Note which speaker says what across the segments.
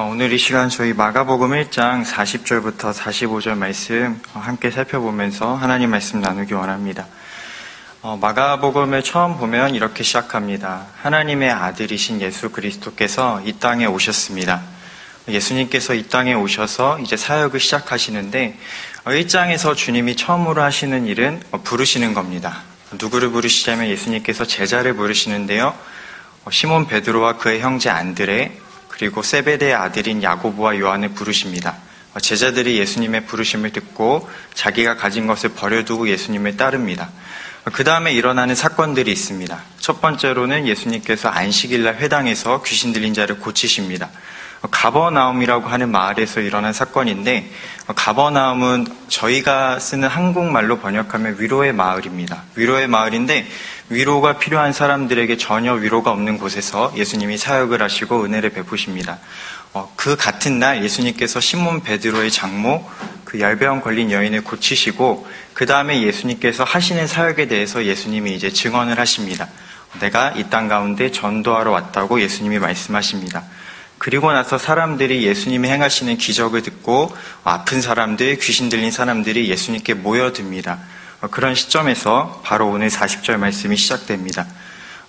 Speaker 1: 오늘 이 시간 저희 마가복음 1장 40절부터 45절 말씀 함께 살펴보면서 하나님 말씀 나누기 원합니다. 마가복음을 처음 보면 이렇게 시작합니다. 하나님의 아들이신 예수 그리스도께서 이 땅에 오셨습니다. 예수님께서 이 땅에 오셔서 이제 사역을 시작하시는데 1장에서 주님이 처음으로 하시는 일은 부르시는 겁니다. 누구를 부르시자면 예수님께서 제자를 부르시는데요. 시몬 베드로와 그의 형제 안드레 그리고 세베대의 아들인 야고보와 요한을 부르십니다. 제자들이 예수님의 부르심을 듣고 자기가 가진 것을 버려두고 예수님을 따릅니다. 그 다음에 일어나는 사건들이 있습니다. 첫 번째로는 예수님께서 안식일날 회당에서 귀신 들린 자를 고치십니다. 가버나움이라고 하는 마을에서 일어난 사건인데, 가버나움은 저희가 쓰는 한국말로 번역하면 위로의 마을입니다. 위로의 마을인데 위로가 필요한 사람들에게 전혀 위로가 없는 곳에서 예수님이 사역을 하시고 은혜를 베푸십니다. 그 같은 날 예수님께서 시몬 베드로의 장모 그 열병 걸린 여인을 고치시고 그 다음에 예수님께서 하시는 사역에 대해서 예수님이 이제 증언을 하십니다. 내가 이 땅 가운데 전도하러 왔다고 예수님이 말씀하십니다. 그리고 나서 사람들이 예수님이 행하시는 기적을 듣고 아픈 사람들, 귀신 들린 사람들이 예수님께 모여듭니다. 그런 시점에서 바로 오늘 40절 말씀이 시작됩니다.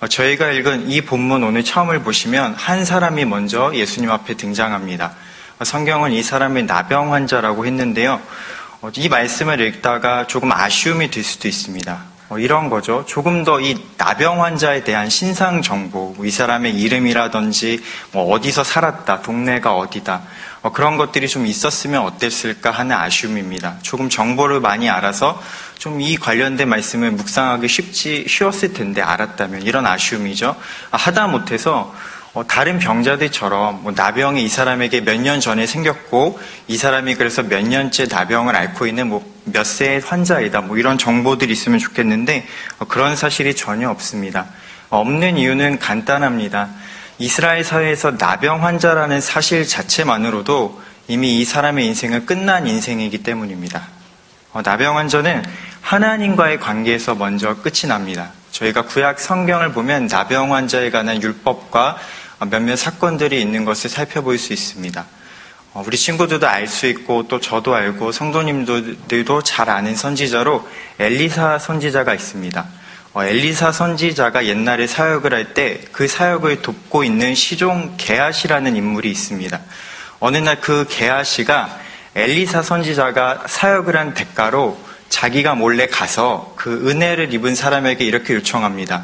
Speaker 1: 저희가 읽은 이 본문 오늘 처음을 보시면 한 사람이 먼저 예수님 앞에 등장합니다. 성경은 이 사람을 나병 환자라고 했는데요. 이 말씀을 읽다가 조금 아쉬움이 들 수도 있습니다. 이런 거죠. 조금 더 이 나병 환자에 대한 신상 정보, 이 사람의 이름이라든지 어디서 살았다, 동네가 어디다, 그런 것들이 좀 있었으면 어땠을까 하는 아쉬움입니다. 조금 정보를 많이 알아서 좀 이 관련된 말씀을 묵상하기 쉬웠을 텐데 알았다면, 이런 아쉬움이죠. 하다못해서 다른 병자들처럼 나병이 이 사람에게 몇 년 전에 생겼고 이 사람이 그래서 몇 년째 나병을 앓고 있는 몇 세의 환자이다, 이런 정보들이 있으면 좋겠는데 그런 사실이 전혀 없습니다. 없는 이유는 간단합니다. 이스라엘 사회에서 나병 환자라는 사실 자체만으로도 이미 이 사람의 인생은 끝난 인생이기 때문입니다. 나병 환자는 하나님과의 관계에서 먼저 끝이 납니다. 저희가 구약 성경을 보면 나병 환자에 관한 율법과 몇몇 사건들이 있는 것을 살펴볼 수 있습니다. 우리 친구들도 알 수 있고 또 저도 알고 성도님들도 잘 아는 선지자로 엘리사 선지자가 있습니다. 엘리사 선지자가 옛날에 사역을 할 때 그 사역을 돕고 있는 시종 게하시라는 인물이 있습니다. 어느 날 그 게하시가 엘리사 선지자가 사역을 한 대가로 자기가 몰래 가서 그 은혜를 입은 사람에게 이렇게 요청합니다.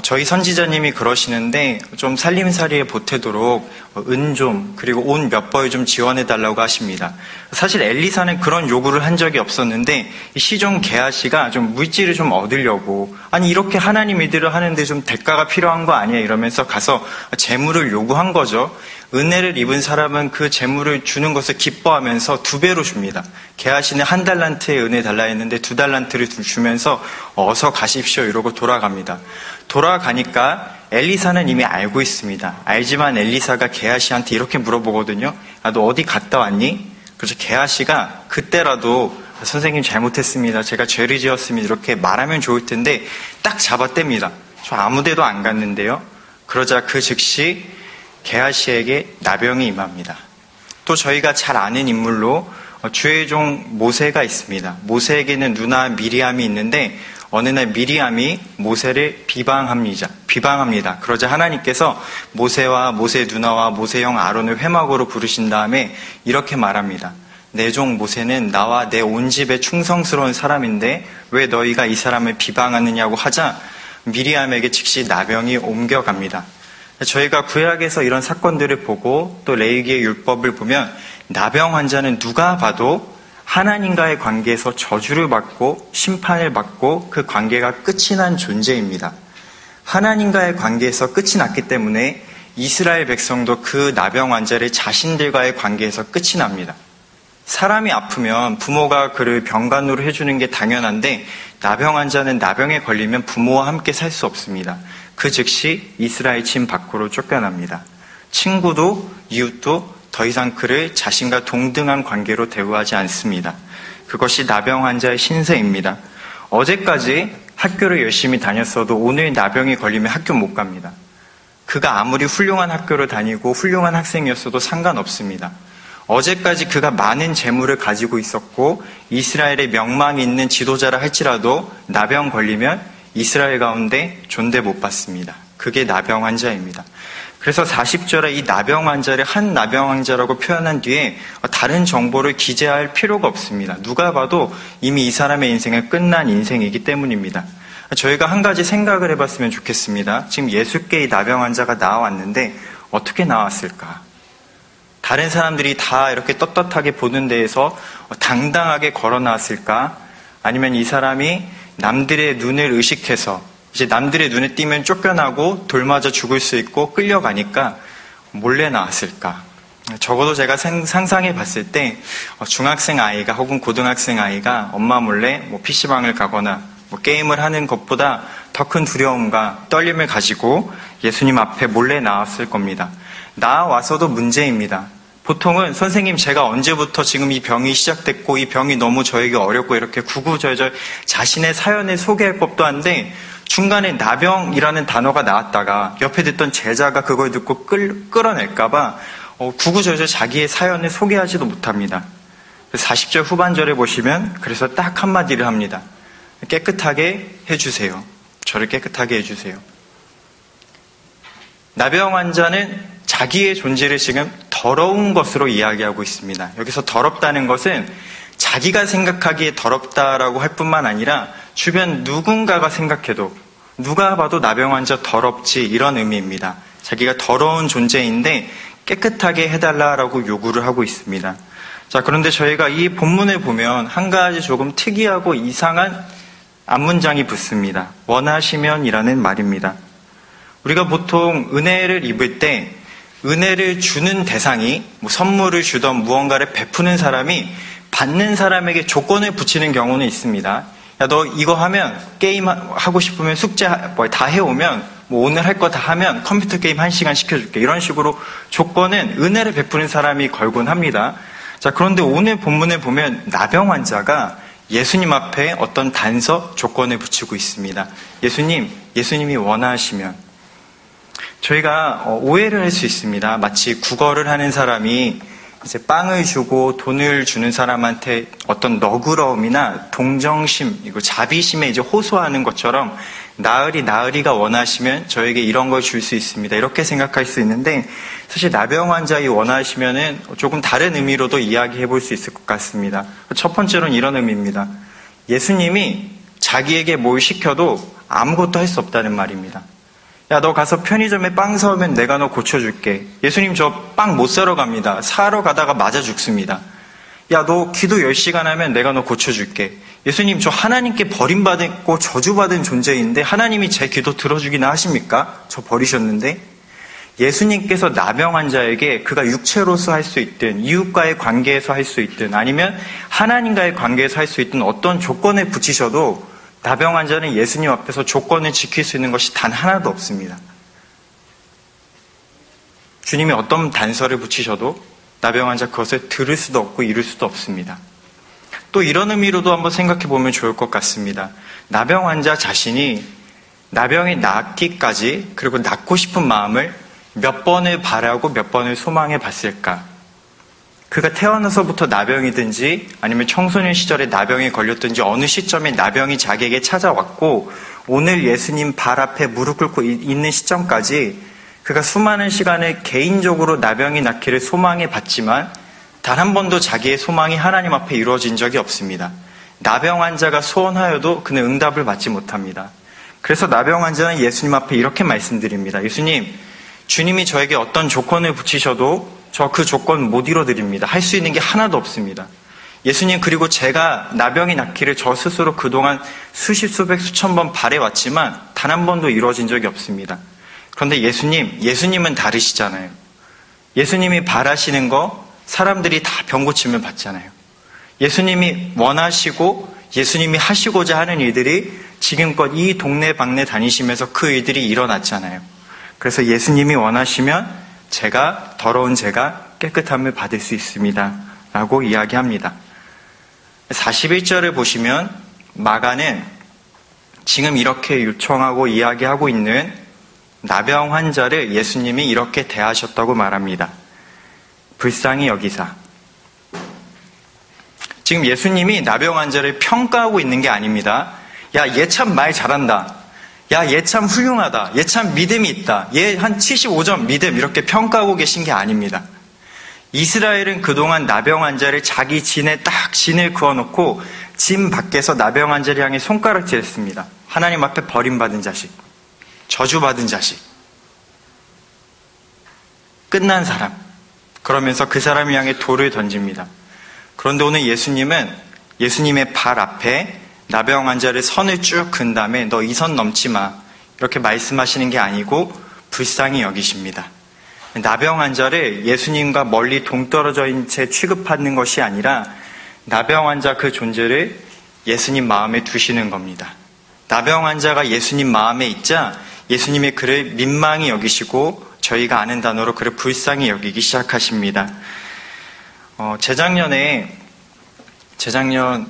Speaker 1: 저희 선지자님이 그러시는데 좀 살림살이에 보태도록 은 좀, 그리고 옷 몇 벌 좀 지원해달라고 하십니다. 사실 엘리사는 그런 요구를 한 적이 없었는데 시종 게하시가 좀 물질을 좀 얻으려고, 아니 이렇게 하나님 일들을 하는데 좀 대가가 필요한 거 아니야 이러면서 가서 재물을 요구한 거죠. 은혜를 입은 사람은 그 재물을 주는 것을 기뻐하면서 2배로 줍니다. 게하시는 1달란트의 은혜 달라 했는데 2달란트를 주면서 어서 가십시오 이러고 돌아갑니다. 돌아가니까 엘리사는 이미 알고 있습니다. 알지만 엘리사가 게하시한테 이렇게 물어보거든요. 너 어디 갔다 왔니? 그래서 게하시가 그때라도 선생님 잘못했습니다, 제가 죄를 지었습니다 이렇게 말하면 좋을 텐데 딱 잡아뗍니다. 저 아무 데도 안 갔는데요. 그러자 그 즉시 게하시에게 나병이 임합니다. 또 저희가 잘 아는 인물로 주의 종 모세가 있습니다. 모세에게는 누나 미리암이 있는데 어느 날 미리암이 모세를 비방합니다. 그러자 하나님께서 모세와 모세 누나와 모세 형 아론을 회막으로 부르신 다음에 이렇게 말합니다. 내 종 모세는 나와 내 온 집에 충성스러운 사람인데 왜 너희가 이 사람을 비방하느냐고 하자 미리암에게 즉시 나병이 옮겨갑니다. 저희가 구약에서 이런 사건들을 보고 또 레위기의 율법을 보면 나병 환자는 누가 봐도 하나님과의 관계에서 저주를 받고 심판을 받고 그 관계가 끝이 난 존재입니다. 하나님과의 관계에서 끝이 났기 때문에 이스라엘 백성도 그 나병 환자를 자신들과의 관계에서 끝이 납니다. 사람이 아프면 부모가 그를 병간호를 해주는 게 당연한데 나병 환자는 나병에 걸리면 부모와 함께 살 수 없습니다. 그 즉시 이스라엘 침 밖으로 쫓겨납니다. 친구도 이웃도 더 이상 그를 자신과 동등한 관계로 대우하지 않습니다. 그것이 나병 환자의 신세입니다. 어제까지 학교를 열심히 다녔어도 오늘 나병이 걸리면 학교 못 갑니다. 그가 아무리 훌륭한 학교를 다니고 훌륭한 학생이었어도 상관없습니다. 어제까지 그가 많은 재물을 가지고 있었고 이스라엘의 명망이 있는 지도자라 할지라도 나병 걸리면 이스라엘 가운데 존대 못 받습니다. 그게 나병 환자입니다. 그래서 40절에 이 나병 환자를 한 나병 환자라고 표현한 뒤에 다른 정보를 기재할 필요가 없습니다. 누가 봐도 이미 이 사람의 인생은 끝난 인생이기 때문입니다. 저희가 한 가지 생각을 해봤으면 좋겠습니다. 지금 60개의 나병 환자가 나왔는데 어떻게 나왔을까? 다른 사람들이 다 이렇게 떳떳하게 보는 데에서 당당하게 걸어 나왔을까? 아니면 이 사람이 남들의 눈을 의식해서 이제 남들의 눈에 띄면 쫓겨나고 돌맞아 죽을 수 있고 끌려가니까 몰래 나왔을까? 적어도 제가 상상해 봤을 때 중학생 아이가 혹은 고등학생 아이가 엄마 몰래 PC방을 가거나 게임을 하는 것보다 더 큰 두려움과 떨림을 가지고 예수님 앞에 몰래 나왔을 겁니다. 나와서도 문제입니다. 보통은 선생님 제가 언제부터 지금 이 병이 시작됐고 이 병이 너무 저에게 어렵고 이렇게 구구절절 자신의 사연을 소개할 법도 한데 중간에 나병이라는 단어가 나왔다가 옆에 듣던 제자가 그걸 듣고 끌어낼까봐 구구절절 자기의 사연을 소개하지도 못합니다. 40절 후반절에 보시면 그래서 딱 한마디를 합니다. 깨끗하게 해주세요. 저를 깨끗하게 해주세요. 나병 환자는 자기의 존재를 지금 더러운 것으로 이야기하고 있습니다. 여기서 더럽다는 것은 자기가 생각하기에 더럽다라고 할 뿐만 아니라 주변 누군가가 생각해도 누가 봐도 나병 환자 더럽지 이런 의미입니다. 자기가 더러운 존재인데 깨끗하게 해달라라고 요구를 하고 있습니다. 자, 그런데 저희가 이 본문을 보면 한 가지 조금 특이하고 이상한 앞문장이 붙습니다. 원하시면이라는 말입니다. 우리가 보통 은혜를 입을 때 은혜를 주는 대상이 선물을 주던 무언가를 베푸는 사람이 받는 사람에게 조건을 붙이는 경우는 있습니다. 야, 너 이거 하면 게임 하고 싶으면 숙제 다 해오면 오늘 할 거 다 하면 컴퓨터 게임 1시간 시켜줄게. 이런 식으로 조건은 은혜를 베푸는 사람이 걸곤 합니다. 자, 그런데 오늘 본문에 보면 나병 환자가 예수님 앞에 어떤 단서 조건을 붙이고 있습니다. 예수님이 원하시면. 저희가 오해를 할 수 있습니다. 마치 구걸을 하는 사람이 이제 빵을 주고 돈을 주는 사람한테 어떤 너그러움이나 동정심, 이거 자비심에 이제 호소하는 것처럼 나으리가 원하시면 저에게 이런 걸 줄 수 있습니다. 이렇게 생각할 수 있는데 사실 나병 환자이 원하시면은 조금 다른 의미로도 이야기해 볼 수 있을 것 같습니다. 첫 번째로는 이런 의미입니다. 예수님이 자기에게 뭘 시켜도 아무것도 할 수 없다는 말입니다. 야, 너 가서 편의점에 빵 사오면 내가 너 고쳐줄게. 예수님 저 빵 못 사러 갑니다. 사러 가다가 맞아 죽습니다. 야, 너 기도 10시간 하면 내가 너 고쳐줄게. 예수님 저 하나님께 버림받고 저주받은 존재인데 하나님이 제 기도 들어주기나 하십니까? 저 버리셨는데. 예수님께서 나병 환자에게 그가 육체로서 할 수 있든 이웃과의 관계에서 할 수 있든 아니면 하나님과의 관계에서 할 수 있든 어떤 조건을 붙이셔도 나병 환자는 예수님 앞에서 조건을 지킬 수 있는 것이 단 하나도 없습니다. 주님이 어떤 단서를 붙이셔도 나병 환자 그것을 들을 수도 없고 이룰 수도 없습니다. 또 이런 의미로도 한번 생각해 보면 좋을 것 같습니다. 나병 환자 자신이 나병이 낫기까지 그리고 낫고 싶은 마음을 몇 번을 바라고 몇 번을 소망해 봤을까? 그가 태어나서부터 나병이든지 아니면 청소년 시절에 나병에 걸렸든지 어느 시점에 나병이 자기에게 찾아왔고 오늘 예수님 발 앞에 무릎 꿇고 있는 시점까지 그가 수많은 시간을 개인적으로 나병이 낫기를 소망해 봤지만 단 한 번도 자기의 소망이 하나님 앞에 이루어진 적이 없습니다. 나병 환자가 소원하여도 그는 응답을 받지 못합니다. 그래서 나병 환자는 예수님 앞에 이렇게 말씀드립니다. 예수님, 주님이 저에게 어떤 조건을 붙이셔도 저 그 조건 못 이뤄드립니다. 할 수 있는 게 하나도 없습니다. 예수님, 그리고 제가 나병이 낫기를 저 스스로 그동안 수십, 수백, 수천 번 바래왔지만 단 한 번도 이루어진 적이 없습니다. 그런데 예수님은 다르시잖아요. 예수님이 바라시는 거 사람들이 다 병 고침을 받잖아요. 예수님이 원하시고 예수님이 하시고자 하는 일들이 지금껏 이 동네 방네 다니시면서 그 일들이 일어났잖아요. 그래서 예수님이 원하시면 더러운 제가 깨끗함을 받을 수 있습니다. 라고 이야기합니다. 41절을 보시면 마가는 지금 이렇게 요청하고 이야기하고 있는 나병 환자를 예수님이 이렇게 대하셨다고 말합니다. 불쌍히 여기사. 지금 예수님이 나병 환자를 평가하고 있는 게 아닙니다. 야, 얘 참 말 잘한다. 야, 얘 참 훌륭하다. 얘 참 믿음이 있다. 얘 한 75점 믿음, 이렇게 평가하고 계신 게 아닙니다. 이스라엘은 그동안 나병 환자를 자기 진에 딱 진을 그어놓고 진 밖에서 나병 환자를 향해 손가락질했습니다. 하나님 앞에 버림받은 자식, 저주받은 자식, 끝난 사람, 그러면서 그 사람을 향해 돌을 던집니다. 그런데 오늘 예수님은 예수님의 발 앞에 나병 환자를 선을 쭉 그은 다음에 너 이 선 넘지 마, 이렇게 말씀하시는 게 아니고 불쌍히 여기십니다. 나병 환자를 예수님과 멀리 동떨어져 있는 채 취급하는 것이 아니라 나병 환자 그 존재를 예수님 마음에 두시는 겁니다. 나병 환자가 예수님 마음에 있자 예수님이 그를 민망히 여기시고 저희가 아는 단어로 그를 불쌍히 여기기 시작하십니다. 재작년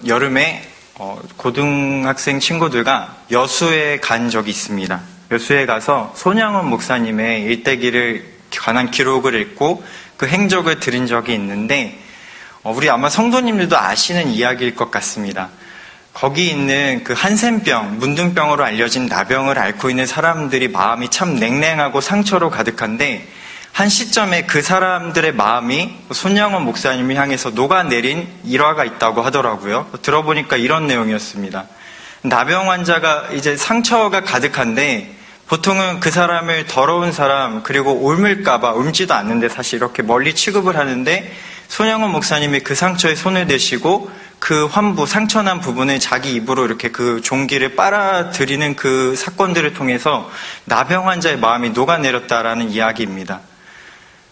Speaker 1: 여름에 고등학생 친구들과 여수에 간 적이 있습니다. 여수에 가서 손양원 목사님의 일대기를 관한 기록을 읽고 그 행적을 들은 적이 있는데, 우리 아마 성도님들도 아시는 이야기일 것 같습니다. 거기 있는 그 한센병, 문둥병으로 알려진 나병을 앓고 있는 사람들이 마음이 참 냉랭하고 상처로 가득한데, 한 시점에 그 사람들의 마음이 손양원 목사님을 향해서 녹아내린 일화가 있다고 하더라고요. 들어보니까 이런 내용이었습니다. 나병 환자가 이제 상처가 가득한데 보통은 그 사람을 더러운 사람, 그리고 옮을까봐, 옮지도 않는데 사실 이렇게 멀리 취급을 하는데, 손양원 목사님이 그 상처에 손을 대시고 그 환부, 상처난 부분을 자기 입으로 이렇게 그 종기를 빨아들이는 그 사건들을 통해서 나병 환자의 마음이 녹아내렸다라는 이야기입니다.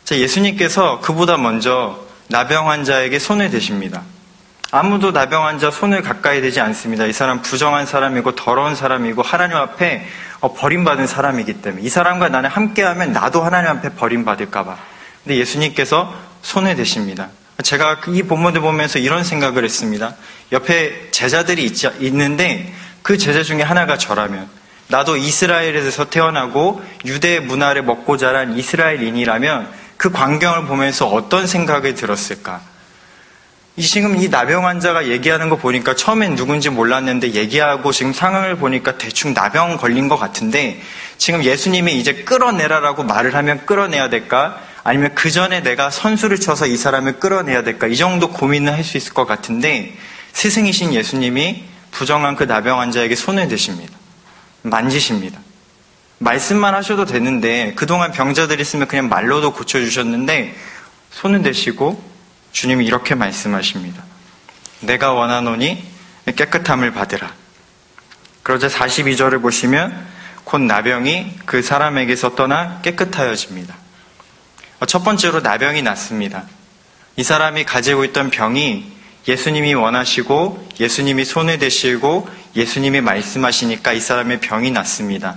Speaker 1: 자, 예수님께서 그보다 먼저 나병 환자에게 손을 대십니다. 아무도 나병 환자 손을 가까이 대지 않습니다. 이 사람 부정한 사람이고 더러운 사람이고 하나님 앞에 버림받은 사람이기 때문에, 이 사람과 나는 함께하면 나도 하나님 앞에 버림받을까 봐. 근데 예수님께서 손을 대십니다. 제가 이 본문을 보면서 이런 생각을 했습니다. 옆에 제자들이 있는데 그 제자 중에 하나가 저라면, 나도 이스라엘에서 태어나고 유대 문화를 먹고 자란 이스라엘인이라면 그 광경을 보면서 어떤 생각이 들었을까? 지금 이 나병 환자가 얘기하는 거 보니까 처음엔 누군지 몰랐는데 얘기하고 지금 상황을 보니까 대충 나병 걸린 것 같은데, 지금 예수님이 이제 끌어내라라고 말을 하면 끌어내야 될까? 아니면 그 전에 내가 선수를 쳐서 이 사람을 끌어내야 될까? 이 정도 고민을 할 수 있을 것 같은데, 스승이신 예수님이 부정한 그 나병 환자에게 손을 대십니다. 만지십니다. 말씀만 하셔도 되는데 그동안 병자들이 있으면 그냥 말로도 고쳐주셨는데 손을 대시고 주님이 이렇게 말씀하십니다. 내가 원하노니 깨끗함을 받으라. 그러자 42절을 보시면 곧 나병이 그 사람에게서 떠나 깨끗하여집니다. 첫 번째로 나병이 낫습니다. 이 사람이 가지고 있던 병이 예수님이 원하시고 예수님이 손을 대시고 예수님이 말씀하시니까 이 사람의 병이 낫습니다.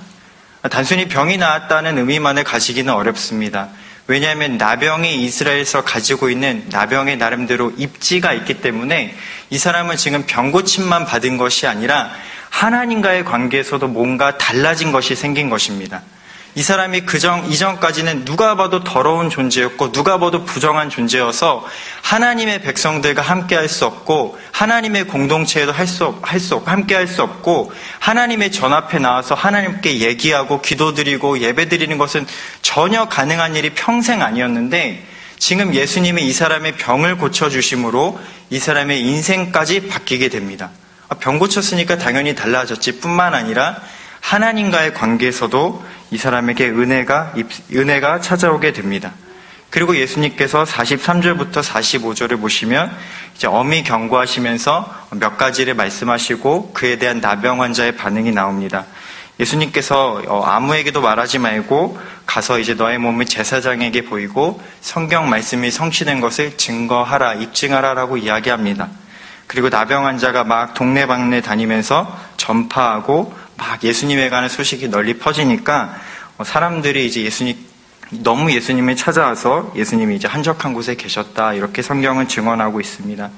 Speaker 1: 단순히 병이 나았다는 의미만을 가지기는 어렵습니다. 왜냐하면 나병이 이스라엘에서 가지고 있는 나병의 나름대로 입지가 있기 때문에 이 사람은 지금 병고침만 받은 것이 아니라 하나님과의 관계에서도 뭔가 달라진 것이 생긴 것입니다. 이 사람이 이전까지는 누가 봐도 더러운 존재였고 누가 봐도 부정한 존재여서 하나님의 백성들과 함께할 수 없고 하나님의 공동체에도 함께할 수 없고 하나님의 전 앞에 나와서 하나님께 얘기하고 기도드리고 예배드리는 것은 전혀 가능한 일이 평생 아니었는데, 지금 예수님이 이 사람의 병을 고쳐주심으로 이 사람의 인생까지 바뀌게 됩니다. 병 고쳤으니까 당연히 달라졌지 뿐만 아니라 하나님과의 관계에서도 이 사람에게 은혜가 찾아오게 됩니다. 그리고 예수님께서 43절부터 45절을 보시면 이제 엄히 경고하시면서 몇 가지를 말씀하시고 그에 대한 나병 환자의 반응이 나옵니다. 예수님께서 아무에게도 말하지 말고 가서 이제 너의 몸을 제사장에게 보이고 성경 말씀이 성취된 것을 증거하라, 입증하라라고 이야기합니다. 그리고 나병 환자가 막 동네방네 다니면서 전파하고 막 예수님에 관한 소식이 널리 퍼지니까 사람들이 이제 너무 예수님을 찾아와서 예수님이 이제 한적한 곳에 계셨다, 이렇게 성경은 증언하고 있습니다.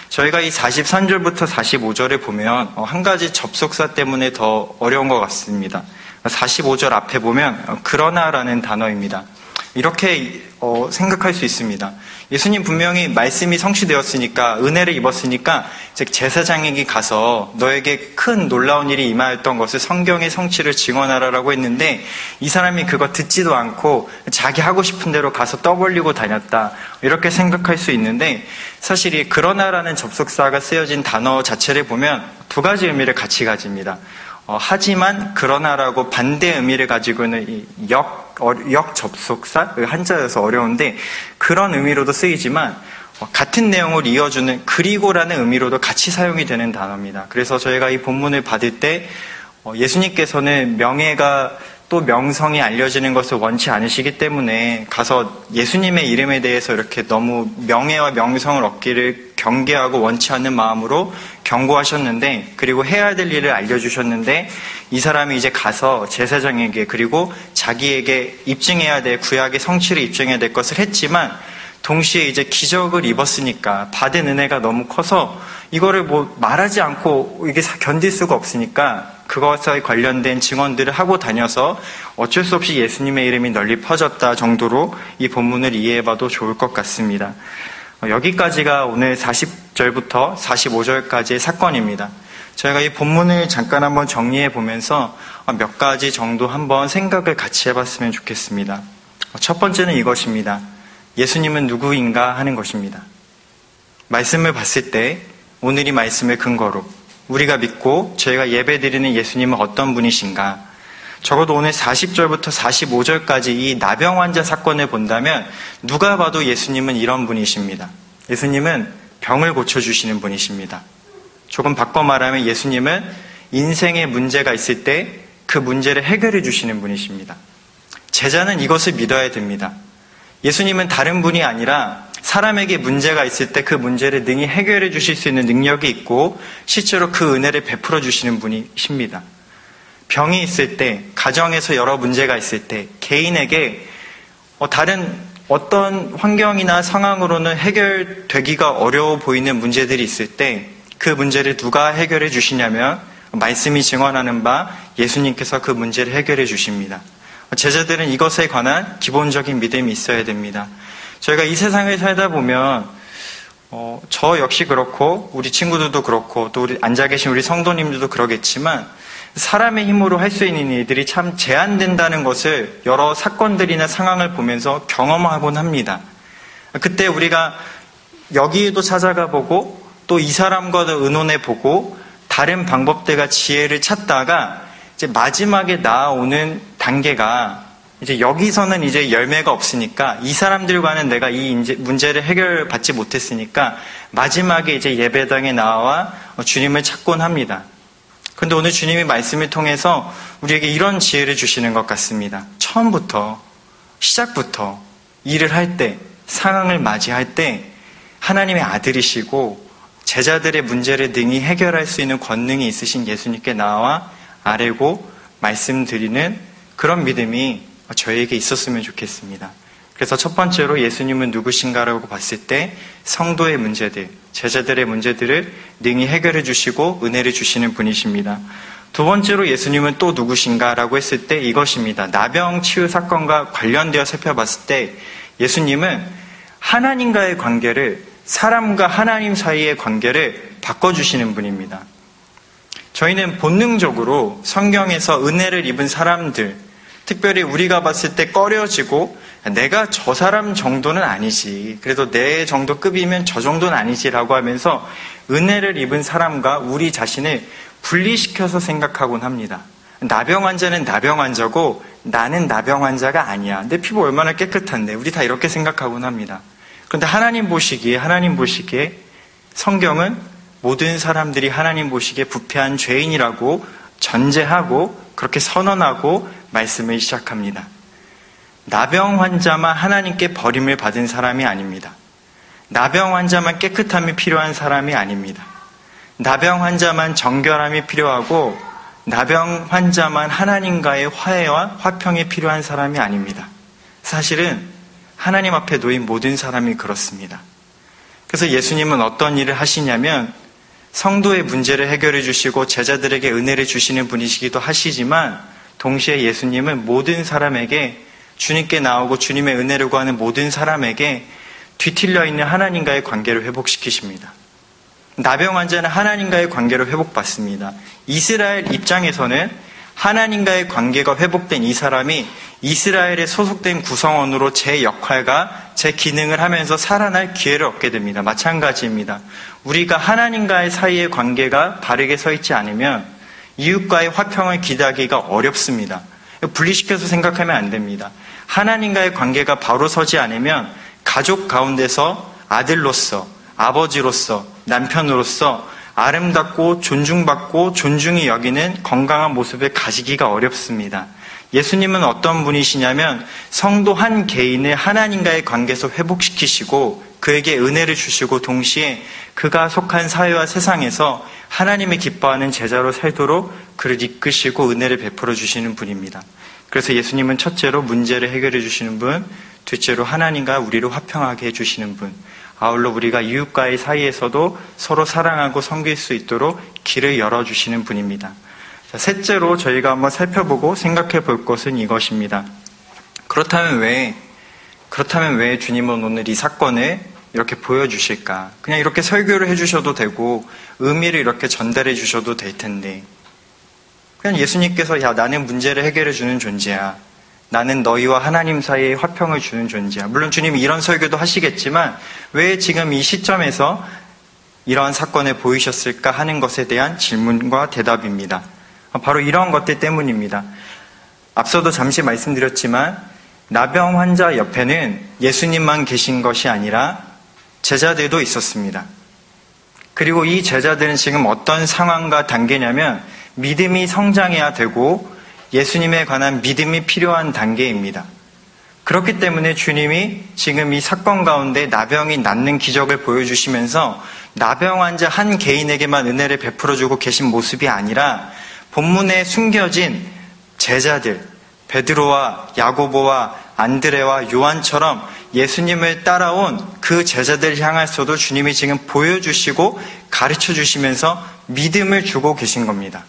Speaker 1: 저희가 이 43절부터 45절을 보면 한 가지 접속사 때문에 더 어려운 것 같습니다. 45절 앞에 보면 그러나라는 단어입니다. 이렇게 생각할 수 있습니다. 예수님 분명히 말씀이 성취되었으니까, 은혜를 입었으니까 즉 제사장에게 가서 너에게 큰 놀라운 일이 임하였던 것을 성경의 성취를 증언하라라고 했는데, 이 사람이 그거 듣지도 않고 자기 하고 싶은 대로 가서 떠벌리고 다녔다, 이렇게 생각할 수 있는데, 사실 이 그러나라는 접속사가 쓰여진 단어 자체를 보면 두 가지 의미를 같이 가집니다. 하지만 그러나라고 반대 의미를 가지고 있는 이 역 접속사, 한자여서 어려운데 그런 의미로도 쓰이지만, 같은 내용을 이어주는 그리고라는 의미로도 같이 사용이 되는 단어입니다. 그래서 저희가 이 본문을 받을 때 예수님께서는 명예가 또 명성이 알려지는 것을 원치 않으시기 때문에 가서 예수님의 이름에 대해서 이렇게 너무 명예와 명성을 얻기를 경계하고 원치 않는 마음으로 경고하셨는데, 그리고 해야 될 일을 알려주셨는데, 이 사람이 이제 가서 제사장에게 그리고 자기에게 입증해야 될, 구약의 성취를 입증해야 될 것을 했지만, 동시에 이제 기적을 입었으니까 받은 은혜가 너무 커서 이거를 말하지 않고 이게 견딜 수가 없으니까 그것에 관련된 증언들을 하고 다녀서 어쩔 수 없이 예수님의 이름이 널리 퍼졌다 정도로 이 본문을 이해해봐도 좋을 것 같습니다. 여기까지가 오늘 40절부터 45절까지의 사건입니다. 저희가 이 본문을 잠깐 한번 정리해 보면서 몇 가지 정도 한번 생각을 같이 해봤으면 좋겠습니다. 첫 번째는 이것입니다. 예수님은 누구인가 하는 것입니다. 말씀을 봤을 때 오늘 이 말씀을 근거로 우리가 믿고 저희가 예배드리는 예수님은 어떤 분이신가? 적어도 오늘 40절부터 45절까지 이 나병 환자 사건을 본다면 누가 봐도 예수님은 이런 분이십니다. 예수님은 병을 고쳐주시는 분이십니다. 조금 바꿔 말하면 예수님은 인생에 문제가 있을 때 그 문제를 해결해 주시는 분이십니다. 제자는 이것을 믿어야 됩니다. 예수님은 다른 분이 아니라 사람에게 문제가 있을 때 그 문제를 능히 해결해 주실 수 있는 능력이 있고 실제로 그 은혜를 베풀어 주시는 분이십니다. 병이 있을 때, 가정에서 여러 문제가 있을 때, 개인에게 다른 어떤 환경이나 상황으로는 해결되기가 어려워 보이는 문제들이 있을 때 그 문제를 누가 해결해 주시냐면 말씀이 증언하는 바 예수님께서 그 문제를 해결해 주십니다. 제자들은 이것에 관한 기본적인 믿음이 있어야 됩니다. 저희가 이 세상을 살다 보면 저 역시 그렇고 우리 친구들도 그렇고 또 우리 앉아 계신 우리 성도님들도 그러겠지만 사람의 힘으로 할 수 있는 일들이 참 제한된다는 것을 여러 사건들이나 상황을 보면서 경험하곤 합니다. 그때 우리가 여기에도 찾아가 보고 또 이 사람과도 의논해 보고 다른 방법들과 지혜를 찾다가 이제 마지막에 나아오는 단계가 이제 여기서는 이제 열매가 없으니까 이 사람들과는 내가 이 문제를 해결받지 못했으니까 마지막에 이제 예배당에 나와 주님을 찾곤 합니다. 그런데 오늘 주님의 말씀을 통해서 우리에게 이런 지혜를 주시는 것 같습니다. 처음부터, 시작부터 일을 할 때, 상황을 맞이할 때 하나님의 아들이시고 제자들의 문제를 능히 해결할 수 있는 권능이 있으신 예수님께 나와 아뢰고 말씀드리는 그런 믿음이 저에게 있었으면 좋겠습니다. 그래서 첫 번째로 예수님은 누구신가라고 봤을 때 성도의 문제들, 제자들의 문제들을 능히 해결해 주시고 은혜를 주시는 분이십니다. 두 번째로 예수님은 또 누구신가라고 했을 때 이것입니다. 나병 치유 사건과 관련되어 살펴봤을 때 예수님은 하나님과의 관계를, 사람과 하나님 사이의 관계를 바꿔주시는 분입니다. 저희는 본능적으로 성경에서 은혜를 입은 사람들, 특별히 우리가 봤을 때 꺼려지고 내가 저 사람 정도는 아니지, 그래도 내 정도 급이면 저 정도는 아니지라고 하면서 은혜를 입은 사람과 우리 자신을 분리시켜서 생각하곤 합니다. 나병 환자는 나병 환자고 나는 나병 환자가 아니야. 내 피부 얼마나 깨끗한데. 우리 다 이렇게 생각하곤 합니다. 그런데 하나님 보시기에 성경은 모든 사람들이 하나님 보시기에 부패한 죄인이라고 전제하고 그렇게 선언하고 말씀을 시작합니다. 나병 환자만 하나님께 버림을 받은 사람이 아닙니다. 나병 환자만 깨끗함이 필요한 사람이 아닙니다. 나병 환자만 정결함이 필요하고 나병 환자만 하나님과의 화해와 화평이 필요한 사람이 아닙니다. 사실은 하나님 앞에 놓인 모든 사람이 그렇습니다. 그래서 예수님은 어떤 일을 하시냐면 성도의 문제를 해결해 주시고 제자들에게 은혜를 주시는 분이시기도 하시지만 동시에 예수님은 모든 사람에게, 주님께 나오고 주님의 은혜를 구하는 모든 사람에게 뒤틀려 있는 하나님과의 관계를 회복시키십니다. 나병 환자는 하나님과의 관계를 회복받습니다. 이스라엘 입장에서는 하나님과의 관계가 회복된 이 사람이 이스라엘에 소속된 구성원으로 제 역할과 제 기능을 하면서 살아날 기회를 얻게 됩니다. 마찬가지입니다. 우리가 하나님과의 사이의 관계가 바르게 서 있지 않으면 이웃과의 화평을 기대하기가 어렵습니다. 분리시켜서 생각하면 안 됩니다. 하나님과의 관계가 바로 서지 않으면 가족 가운데서 아들로서, 아버지로서, 남편으로서 아름답고 존중받고 존중이 여기는 건강한 모습을 가지기가 어렵습니다. 예수님은 어떤 분이시냐면 성도 한 개인을 하나님과의 관계에서 회복시키시고 그에게 은혜를 주시고 동시에 그가 속한 사회와 세상에서 하나님이 기뻐하는 제자로 살도록 그를 이끄시고 은혜를 베풀어 주시는 분입니다. 그래서 예수님은 첫째로 문제를 해결해 주시는 분, 둘째로 하나님과 우리를 화평하게 해주시는 분, 아울러 우리가 이웃과의 사이에서도 서로 사랑하고 섬길 수 있도록 길을 열어주시는 분입니다. 자, 셋째로 저희가 한번 살펴보고 생각해 볼 것은 이것입니다. 그렇다면 왜 주님은 오늘 이 사건을 이렇게 보여주실까? 그냥 이렇게 설교를 해주셔도 되고 의미를 이렇게 전달해 주셔도 될 텐데 그냥 예수님께서 야 나는 문제를 해결해 주는 존재야. 나는 너희와 하나님 사이에 화평을 주는 존재야. 물론 주님이 이런 설교도 하시겠지만 왜 지금 이 시점에서 이러한 사건을 보이셨을까 하는 것에 대한 질문과 대답입니다. 바로 이러한 것들 때문입니다. 앞서도 잠시 말씀드렸지만 나병 환자 옆에는 예수님만 계신 것이 아니라 제자들도 있었습니다. 그리고 이 제자들은 지금 어떤 상황과 단계냐면 믿음이 성장해야 되고 예수님에 관한 믿음이 필요한 단계입니다. 그렇기 때문에 주님이 지금 이 사건 가운데 나병이 낫는 기적을 보여주시면서 나병 환자 한 개인에게만 은혜를 베풀어주고 계신 모습이 아니라 본문에 숨겨진 제자들, 베드로와 야고보와 안드레와 요한처럼 예수님을 따라온 그 제자들 향해서도 주님이 지금 보여주시고 가르쳐주시면서 믿음을 주고 계신 겁니다.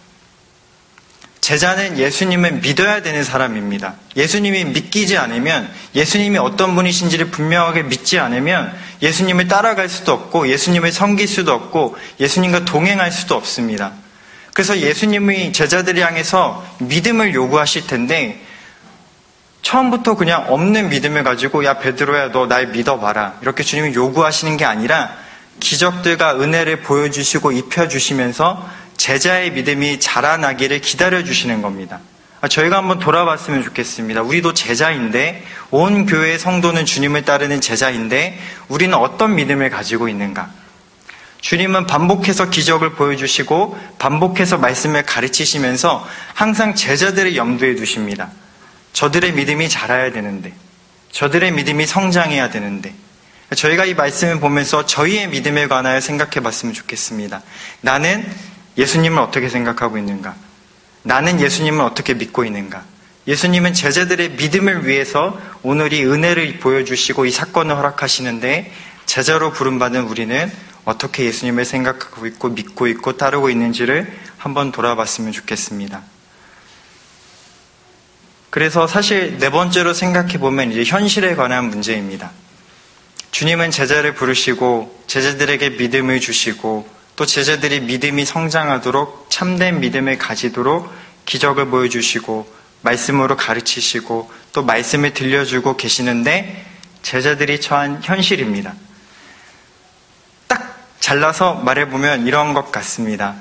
Speaker 1: 제자는 예수님을 믿어야 되는 사람입니다. 예수님이 믿기지 않으면, 예수님이 어떤 분이신지를 분명하게 믿지 않으면 예수님을 따라갈 수도 없고 예수님을 섬길 수도 없고 예수님과 동행할 수도 없습니다. 그래서 예수님이 제자들을 향해서 믿음을 요구하실 텐데 처음부터 그냥 없는 믿음을 가지고 야 베드로야 너 날 믿어봐라 이렇게 주님이 요구하시는 게 아니라 기적들과 은혜를 보여주시고 입혀주시면서 제자의 믿음이 자라나기를 기다려주시는 겁니다. 저희가 한번 돌아봤으면 좋겠습니다. 우리도 제자인데 온 교회의 성도는 주님을 따르는 제자인데 우리는 어떤 믿음을 가지고 있는가? 주님은 반복해서 기적을 보여주시고 반복해서 말씀을 가르치시면서 항상 제자들의 염두에 두십니다. 저들의 믿음이 자라야 되는데 저들의 믿음이 성장해야 되는데 저희가 이 말씀을 보면서 저희의 믿음에 관하여 생각해 봤으면 좋겠습니다. 나는 예수님을 어떻게 생각하고 있는가? 나는 예수님을 어떻게 믿고 있는가? 예수님은 제자들의 믿음을 위해서 오늘 이 은혜를 보여주시고 이 사건을 허락하시는데 제자로 부름받은 우리는 어떻게 예수님을 생각하고 있고 믿고 있고 따르고 있는지를 한번 돌아봤으면 좋겠습니다. 그래서 사실 네 번째로 생각해보면 이제 현실에 관한 문제입니다. 주님은 제자를 부르시고 제자들에게 믿음을 주시고 또 제자들이 믿음이 성장하도록 참된 믿음을 가지도록 기적을 보여주시고 말씀으로 가르치시고 또 말씀을 들려주고 계시는데 제자들이 처한 현실입니다. 딱 잘라서 말해보면 이런 것 같습니다.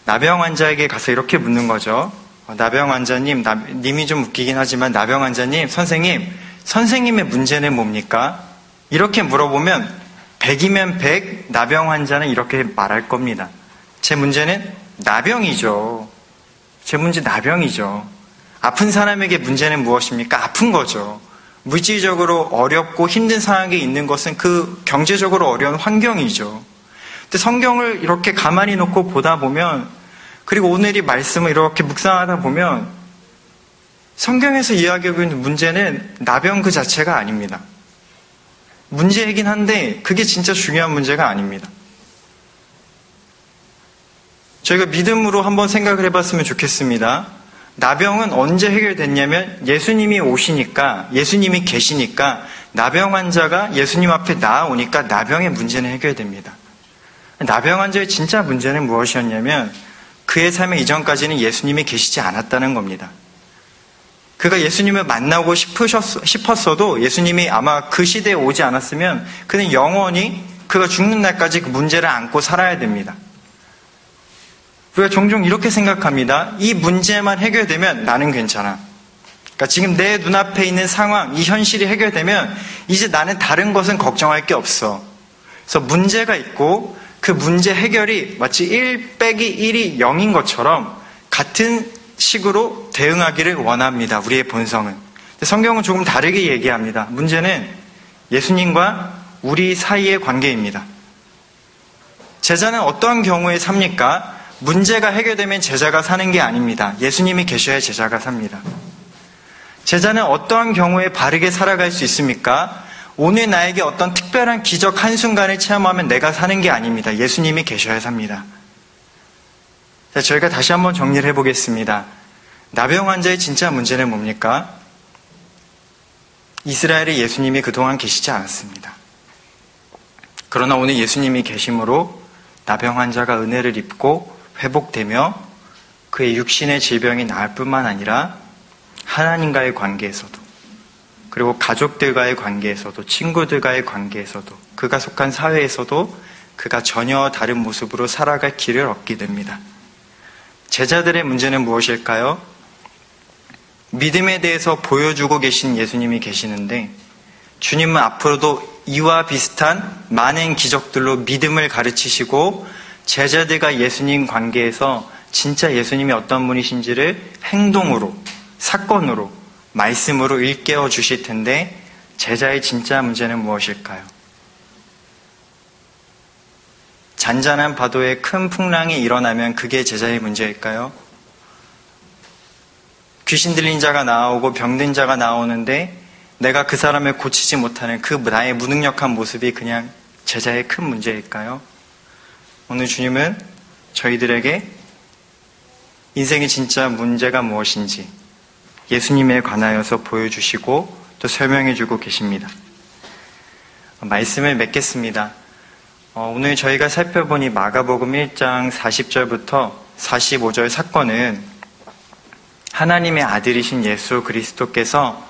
Speaker 1: 나병 환자에게 가서 이렇게 묻는 거죠. 나병 환자님, 님이 좀 웃기긴 하지만 나병 환자님, 선생님의 문제는 뭡니까? 이렇게 물어보면 100이면 100 나병 환자는 이렇게 말할 겁니다. 제 문제는 나병이죠. 제 문제 나병이죠. 아픈 사람에게 문제는 무엇입니까? 아픈 거죠. 물질적으로 어렵고 힘든 상황에 있는 것은 그 경제적으로 어려운 환경이죠. 근데 성경을 이렇게 가만히 놓고 보다 보면 그리고 오늘 이 말씀을 이렇게 묵상하다 보면 성경에서 이야기하고 있는 문제는 나병 그 자체가 아닙니다. 문제이긴 한데 그게 진짜 중요한 문제가 아닙니다. 저희가 믿음으로 한번 생각을 해봤으면 좋겠습니다. 나병은 언제 해결됐냐면 예수님이 오시니까, 예수님이 계시니까 나병 환자가 예수님 앞에 나아오니까 나병의 문제는 해결됩니다. 나병 환자의 진짜 문제는 무엇이었냐면 그의 삶의 이전까지는 예수님이 계시지 않았다는 겁니다. 그가 예수님을 만나고 싶었어도 예수님이 아마 그 시대에 오지 않았으면 그는 영원히 그가 죽는 날까지 그 문제를 안고 살아야 됩니다. 우리가 종종 이렇게 생각합니다. 이 문제만 해결되면 나는 괜찮아. 그러니까 지금 내 눈앞에 있는 상황, 이 현실이 해결되면 이제 나는 다른 것은 걱정할 게 없어. 그래서 문제가 있고 그 문제 해결이 마치 1 빼기 1이 0인 것처럼 같은 식으로 대응하기를 원합니다. 우리의 본성은. 근데 성경은 조금 다르게 얘기합니다. 문제는 예수님과 우리 사이의 관계입니다. 제자는 어떠한 경우에 삽니까? 문제가 해결되면 제자가 사는 게 아닙니다. 예수님이 계셔야 제자가 삽니다. 제자는 어떠한 경우에 바르게 살아갈 수 있습니까? 오늘 나에게 어떤 특별한 기적 한순간을 체험하면 내가 사는 게 아닙니다. 예수님이 계셔야 삽니다. 자, 저희가 다시 한번 정리를 해보겠습니다. 나병 환자의 진짜 문제는 뭡니까? 이스라엘에 예수님이 그동안 계시지 않았습니다. 그러나 오늘 예수님이 계심으로 나병 환자가 은혜를 입고 회복되며 그의 육신의 질병이 나을 뿐만 아니라 하나님과의 관계에서도, 그리고 가족들과의 관계에서도, 친구들과의 관계에서도, 그가 속한 사회에서도 그가 전혀 다른 모습으로 살아갈 길을 얻게 됩니다. 제자들의 문제는 무엇일까요? 믿음에 대해서 보여주고 계신 예수님이 계시는데 주님은 앞으로도 이와 비슷한 많은 기적들로 믿음을 가르치시고 제자들과 예수님 관계에서 진짜 예수님이 어떤 분이신지를 행동으로, 사건으로, 말씀으로 일깨워 주실 텐데 제자의 진짜 문제는 무엇일까요? 잔잔한 파도에 큰 풍랑이 일어나면 그게 제자의 문제일까요? 귀신 들린 자가 나오고 병든 자가 나오는데 내가 그 사람을 고치지 못하는 그 나의 무능력한 모습이 그냥 제자의 큰 문제일까요? 오늘 주님은 저희들에게 인생의 진짜 문제가 무엇인지 예수님에 관하여서 보여주시고 또 설명해주고 계십니다. 말씀을 맺겠습니다. 오늘 저희가 살펴보니 마가복음 1장 40절부터 45절 사건은 하나님의 아들이신 예수 그리스도께서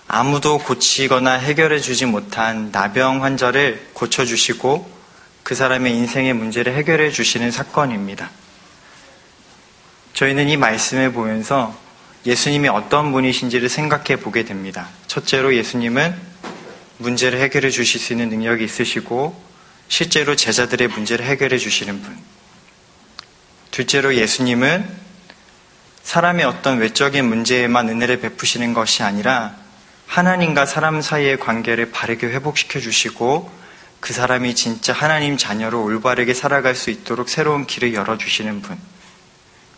Speaker 1: 아무도 고치거나 해결해 주지 못한 나병 환자를 고쳐주시고 그 사람의 인생의 문제를 해결해 주시는 사건입니다. 저희는 이 말씀을 보면서 예수님이 어떤 분이신지를 생각해 보게 됩니다. 첫째로 예수님은 문제를 해결해 주실 수 있는 능력이 있으시고 실제로 제자들의 문제를 해결해 주시는 분. 둘째로 예수님은 사람의 어떤 외적인 문제에만 은혜를 베푸시는 것이 아니라 하나님과 사람 사이의 관계를 바르게 회복시켜 주시고 그 사람이 진짜 하나님 자녀로 올바르게 살아갈 수 있도록 새로운 길을 열어주시는 분.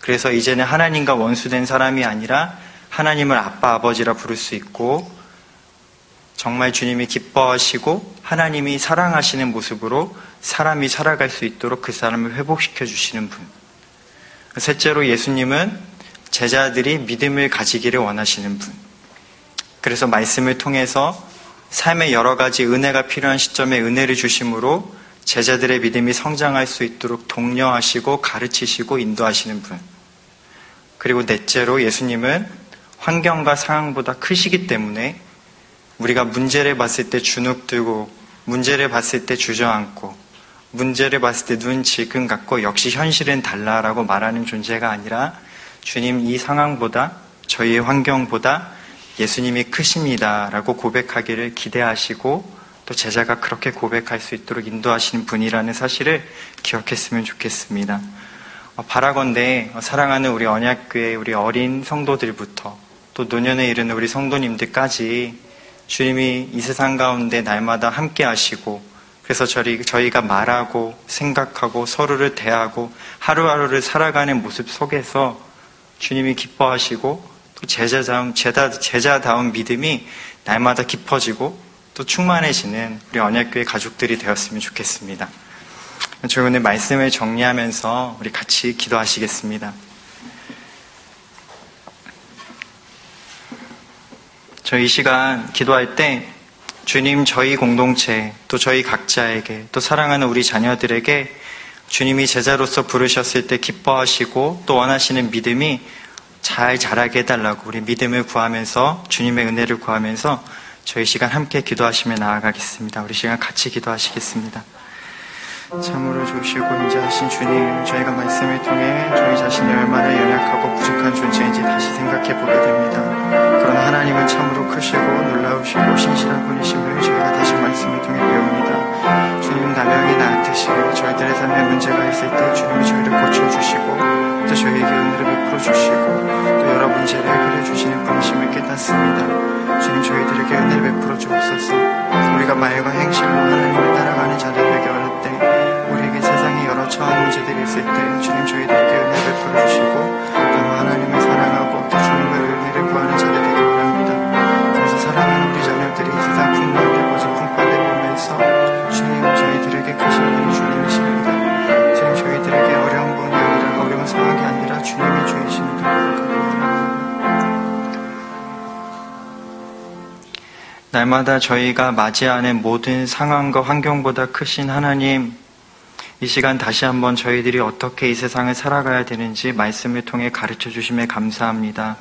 Speaker 1: 그래서 이제는 하나님과 원수된 사람이 아니라 하나님을 아빠, 아버지라 부를 수 있고 정말 주님이 기뻐하시고 하나님이 사랑하시는 모습으로 사람이 살아갈 수 있도록 그 사람을 회복시켜 주시는 분. 셋째로 예수님은 제자들이 믿음을 가지기를 원하시는 분. 그래서 말씀을 통해서 삶의 여러 가지 은혜가 필요한 시점에 은혜를 주심으로 제자들의 믿음이 성장할 수 있도록 독려하시고 가르치시고 인도하시는 분. 그리고 넷째로 예수님은 환경과 상황보다 크시기 때문에 우리가 문제를 봤을 때 주눅 들고 문제를 봤을 때 주저앉고 문제를 봤을 때 눈 질끈 감고 역시 현실은 달라라고 말하는 존재가 아니라 주님 이 상황보다 저희의 환경보다 예수님이 크십니다라고 고백하기를 기대하시고 또 제자가 그렇게 고백할 수 있도록 인도하시는 분이라는 사실을 기억했으면 좋겠습니다. 바라건대 사랑하는 우리 언약교회 우리 어린 성도들부터 또 노년에 이르는 우리 성도님들까지 주님이 이 세상 가운데 날마다 함께 하시고 그래서 저희가 말하고 생각하고 서로를 대하고 하루하루를 살아가는 모습 속에서 주님이 기뻐하시고 또 제자다운 믿음이 날마다 깊어지고 또 충만해지는 우리 언약교회 가족들이 되었으면 좋겠습니다. 저희 오늘 말씀을 정리하면서 우리 같이 기도하시겠습니다. 저희 이 시간 기도할 때 주님 저희 공동체 또 저희 각자에게 또 사랑하는 우리 자녀들에게 주님이 제자로서 부르셨을 때 기뻐하시고 또 원하시는 믿음이 잘 자라게 해달라고 우리 믿음을 구하면서 주님의 은혜를 구하면서 저희 시간 함께 기도하시며 나아가겠습니다. 우리 시간 같이 기도하시겠습니다. 참으로 좋으시고 인자하신 주님, 저희가 말씀을 통해 저희 자신이 얼마나 연약하고 부족한 존재인지 다시 생각해 보게 됩니다. 그러나 하나님은 참으로 크시고 놀라우시고 신실한 분이심을 저희가 다시 말씀을 통해 배웁니다. 주님 나명이 나한테시 저희들의 삶에 문제가 있을 때 주님이 저희를 고쳐주시고 또 저희에게 은혜를 베풀어 주시고 또 여러 문제를 해결해 주시는 분이심을 깨닫습니다. 주님 저희들에게 은혜를 베풀어 주옵소서. 우리가 말과 행실로 하나님을 따라가는 자들 되게 어릴 때 우리에게 세상에 여러 처한 문제들이 있을 때 주님 저희들에게 은혜를 베풀어 주시고 또 하나님을 사랑하고 또 주님의 은혜를 구하는 자들 되게 원합니다. 그래서 사랑하는 우리 자녀들이 세상 풍요하게 거짓 풍파를 보면서 주님 저희들에게 크신 분이 주님이십니다. 주님 저희들에게 어려운 분이 아니라 어려운 상황이 아니라 주님이 주이십니다. 날마다 저희가 맞이하는 모든 상황과 환경보다 크신 하나님, 이 시간 다시 한번 저희들이 어떻게 이 세상을 살아가야 되는지 말씀을 통해 가르쳐 주심에 감사합니다.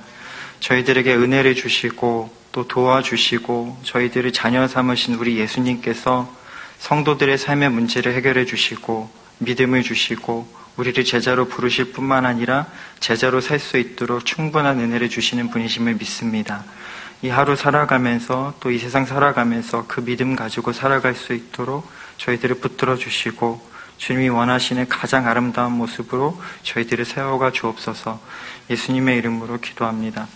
Speaker 1: 저희들에게 은혜를 주시고 또 도와주시고 저희들을 자녀 삼으신 우리 예수님께서 성도들의 삶의 문제를 해결해 주시고 믿음을 주시고 우리를 제자로 부르실 뿐만 아니라 제자로 살 수 있도록 충분한 은혜를 주시는 분이심을 믿습니다. 이 하루 살아가면서 또 이 세상 살아가면서 그 믿음 가지고 살아갈 수 있도록 저희들을 붙들어 주시고 주님이 원하시는 가장 아름다운 모습으로 저희들을 세워가 주옵소서. 예수님의 이름으로 기도합니다.